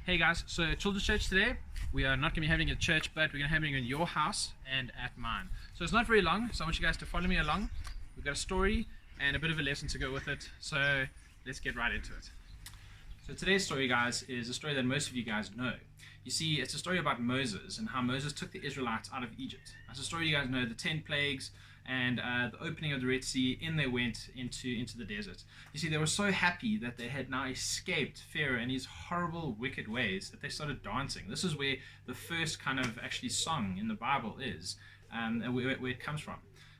Hey guys, so Children's Church today, we are not going to be having it at church, but we're going to be having it in your house and at mine. So it's not very long, so I want you guys to follow me along. We've got a story and a bit of a lesson to go with it, so let's get right into it. So today's story, guys, is a story that most of you guys know. You see, it's a story about Moses and how Moses took the Israelites out of Egypt. It's a story you guys know, the 10 plagues and the opening of the Red Sea. In they went into the desert. You see, they were so happy that they had now escaped Pharaoh and his horrible, wicked ways that they started dancing. This is where the first kind of actually song in the Bible is, and where it comes from.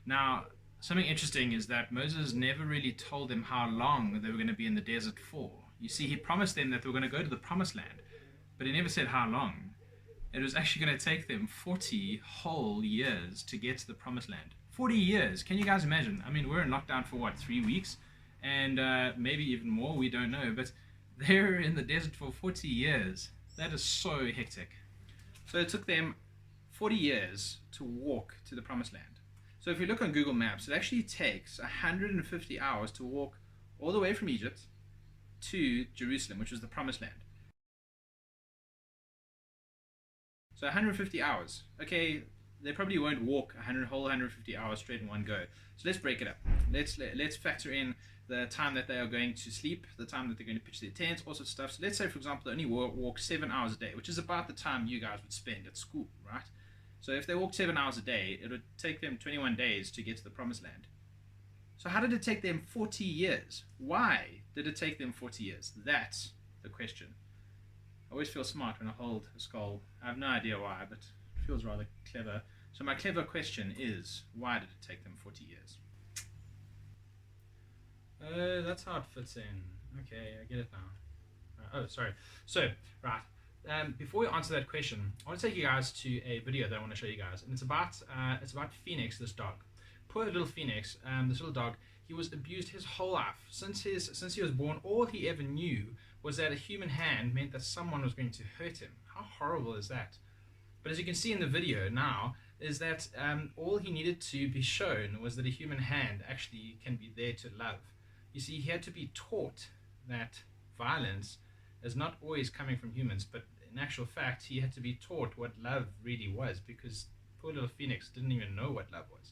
Now, something interesting is that Moses never really told them how long they were going to be in the desert for. You see, he promised them that they were going to go to the promised land, but he never said how long. It was actually going to take them 40 whole years to get to the promised land. 40 years. Can you guys imagine? I mean, we're in lockdown for what, 3 weeks? And maybe even more, we don't know. But they're in the desert for 40 years. That is so hectic. So it took them 40 years to walk to the promised land. So if you look on Google Maps, it actually takes 150 hours to walk all the way from Egypt to Jerusalem, which was the promised land. So 150 hours. Okay, they probably won't walk whole 150 hours straight in one go. So let's break it up. Let's factor in the time that they are going to sleep, the time that they're going to pitch their tents, all sorts of stuff. So let's say, for example, they only walk 7 hours a day, which is about the time you guys would spend at school, right? So if they walked 7 hours a day, it would take them 21 days to get to the promised land. So how did it take them 40 years? Why did it take them 40 years? That's the question. I always feel smart when I hold a skull. I have no idea why, but it feels rather clever. So my clever question is, why did it take them 40 years? That's how it fits in. Okay, I get it now. Oh, sorry. So, right. Before we answer that question, I want to take you guys to a video that I want to show you guys, and it's about Phoenix, this dog. Poor little Phoenix, this little dog. He was abused his whole life. Since he was born, all he ever knew was that a human hand meant that someone was going to hurt him. How horrible is that? But as you can see in the video now, is that all he needed to be shown was that a human hand actually can be there to love. You see, he had to be taught that violence is not always coming from humans, but in actual fact, he had to be taught what love really was, because poor little Phoenix didn't even know what love was.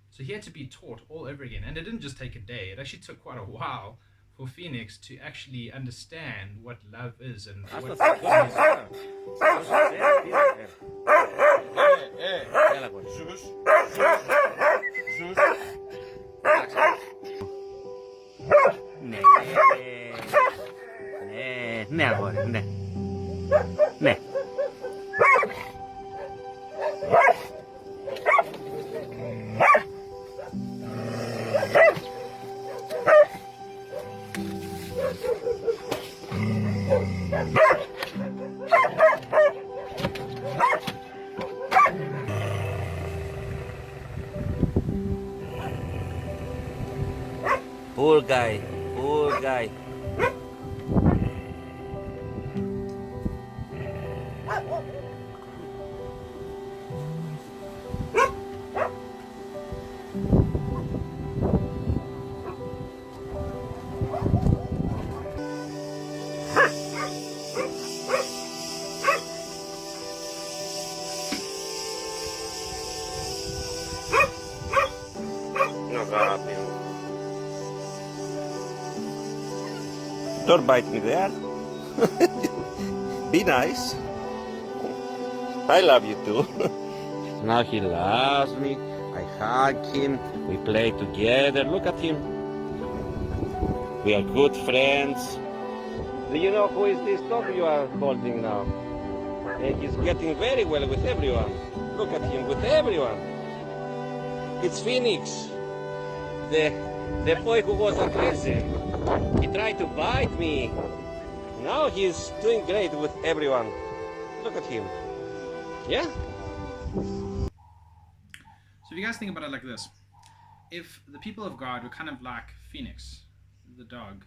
So he had to be taught all over again, and it didn't just take a day. It actually took quite a while for Phoenix to actually understand what love is and what Ναι, αγόρι, ναι. Ναι. Poor guy, poor guy. Don't bite me there. Be nice. I love you too. Now he loves me. I hug him. We play together. Look at him. We are good friends. Do you know who is this dog you are holding now? He's getting very well with everyone. Look at him with everyone. It's Phoenix. The boy who was aggressive. He tried to bite me. Now he's doing great with everyone. Look at him. Yeah? So if you guys think about it like this, if the people of God were kind of like Phoenix, the dog,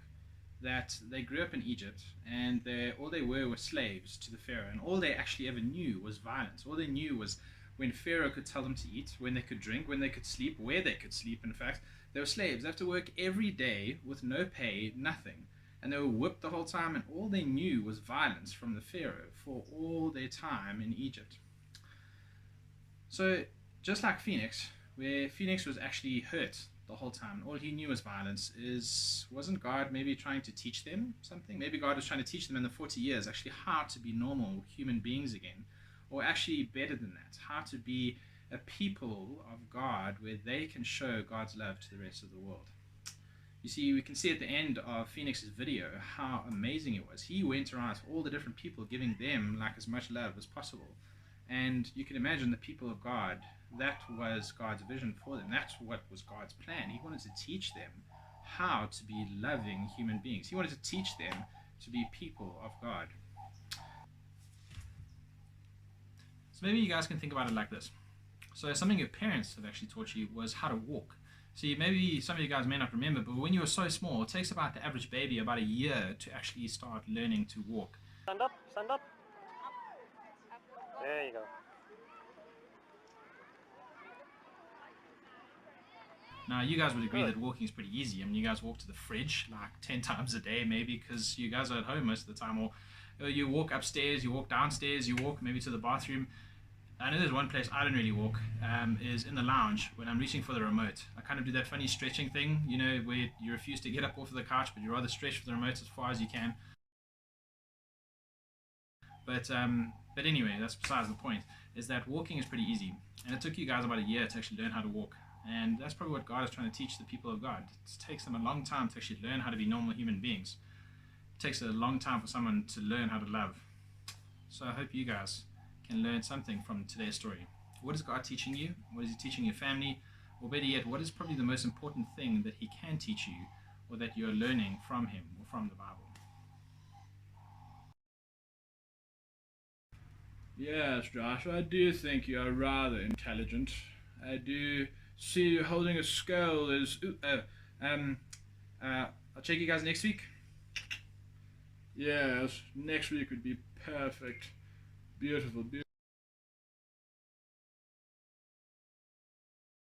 that they grew up in Egypt and all they were slaves to the Pharaoh, and all they actually ever knew was violence. All they knew was when Pharaoh could tell them to eat, when they could drink, when they could sleep, where they could sleep. In fact, they were slaves. They have to work every day with no pay, nothing. and they were whipped the whole time, and all they knew was violence from the Pharaoh for all their time in Egypt. So just like Phoenix, where Phoenix was actually hurt the whole time, all he knew was violence, wasn't God maybe trying to teach them something? Maybe God was trying to teach them in the 40 years actually how to be normal human beings again, or actually better than that, how to be a people of God where they can show God's love to the rest of the world. You see, we can see at the end of Phoenix's video how amazing it was. He went around to all the different people, giving them like as much love as possible. And you can imagine the people of God, that was God's vision for them. That's what was God's plan. He wanted to teach them how to be loving human beings. He wanted to teach them to be people of God. So maybe you guys can think about it like this. So something your parents have actually taught you was how to walk. See, maybe some of you guys may not remember, but when you were so small, it takes about the average baby about a year to actually start learning to walk. Stand up, stand up. There you go. Now, you guys would agree that walking is pretty easy. I mean, you guys walk to the fridge like 10 times a day, maybe, because you guys are at home most of the time, or you walk upstairs, you walk downstairs, you walk maybe to the bathroom. I know there's one place I don't really walk, is in the lounge when I'm reaching for the remote. I kind of do that funny stretching thing, you know, where you refuse to get up off of the couch, but you rather stretch for the remote as far as you can. But anyway, that's besides the point, is that walking is pretty easy. And it took you guys about a year to actually learn how to walk. And that's probably what God is trying to teach the people of God. It takes them a long time to actually learn how to be normal human beings. It takes a long time for someone to learn how to love. So I hope you guys can learn something from today's story. What is God teaching you? What is He teaching your family? Or better yet, what is probably the most important thing that He can teach you, or that you're learning from Him or from the Bible? Yes, Josh, I do think you're rather intelligent. I do see you holding a skull as... I'll check you guys next week. Yes, next week would be perfect. Beautiful, beautiful.